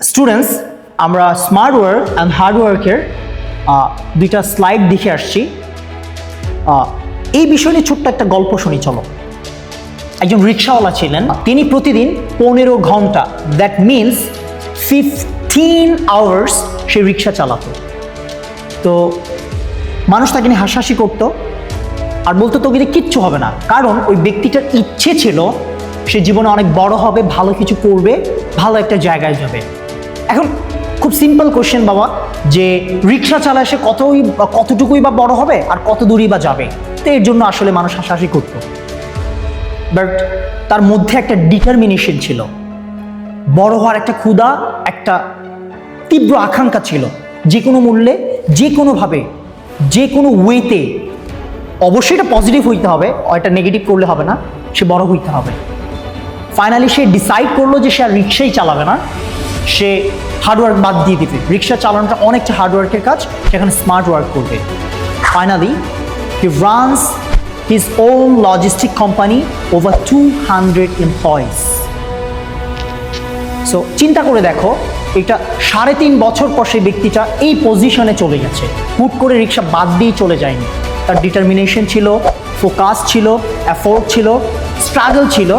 Students, আমরা smart work and hard ওয়ার্কের দুইটা স্লাইড দেখে আসছি। এই বিষয় নিয়ে ছোট্ট একটা গল্প শুনি চলো। একজন রিক্সাওয়ালা ছিলেন, তিনি প্রতিদিন 15 ঘন্টা, দ্যাট মিনস 15 আওয়ার্স সে রিক্সা চালাতো। তো মানুষ তাকে নিয়ে হাসাহাসি করতো আর বলতো তোকে দিয়ে কিচ্ছু হবে না, কারণ ওই ব্যক্তিটার ইচ্ছে ছিল সে জীবনে অনেক বড় হবে, ভালো কিছু করবে, ভালো একটা জায়গায় যাবে। এখন খুব সিম্পল কোশ্চেন বাবা, যে রিক্সা চালায় সে কতটুকুই বা বড় হবে আর কত দূরই বা যাবে? তো এর জন্য আসলে মানুষ হাসাহাসি করতো, বাট তার মধ্যে একটা ডিটারমিনেশন ছিল, বড় হওয়ার একটা ক্ষুধা, একটা তীব্র আকাঙ্ক্ষা ছিল। যে কোনো মূল্যে, যে কোনোভাবে, যে কোনো ওয়েতে, অবশ্যই এটা পজিটিভ হইতে হবে, এটা নেগেটিভ করলে হবে না, সে বড় হইতে হবে। ফাইনালি সে ডিসাইড করলো যে সে আর রিক্সাই চালাবে না, সে হার্ডওয়ার্ক বাদ দিয়ে দিবে। রিক্সা চালানোটা অনেকটা হার্ডওয়ার্কের কাজ, সেখানে স্মার্ট ওয়ার্ক করবে। Finally he runs his own logistic company, over 200 employees. So চিন্তা করে দেখো, এটা 3.5 বছর পর সেই ব্যক্তিটা এই পজিশনে চলে গেছে। হুট করে রিক্সা বাদ দিয়ে চলে যায়নি, তার ডিটারমিনেশন ছিল, ফোকাস ছিল, এফোর্ট ছিল, স্ট্রাগল ছিল,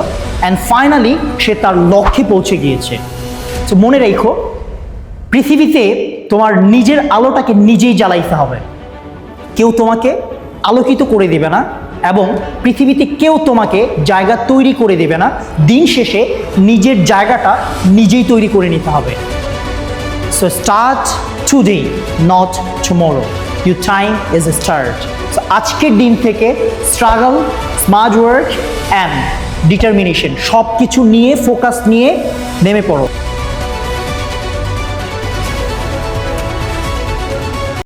অ্যান্ড ফাইনালি সে তার লক্ষ্যে পৌঁছে গিয়েছে। সো মনে রেখো, পৃথিবীতে তোমার নিজের আলোটাকে নিজেই জ্বালাইতে হবে। কেউ তোমাকে আলোকিত করে দেবে না, এবং পৃথিবীতে কেউ তোমাকে জায়গা তৈরি করে দেবে না। দিন শেষে নিজের জায়গাটা নিজেই তৈরি করে নিতে হবে। So start today, not tomorrow, your time is start. So আজকের দিন থেকে struggle, smart work and determination সব কিছু নিয়ে, ফোকাস নিয়ে নেমে পড়ো।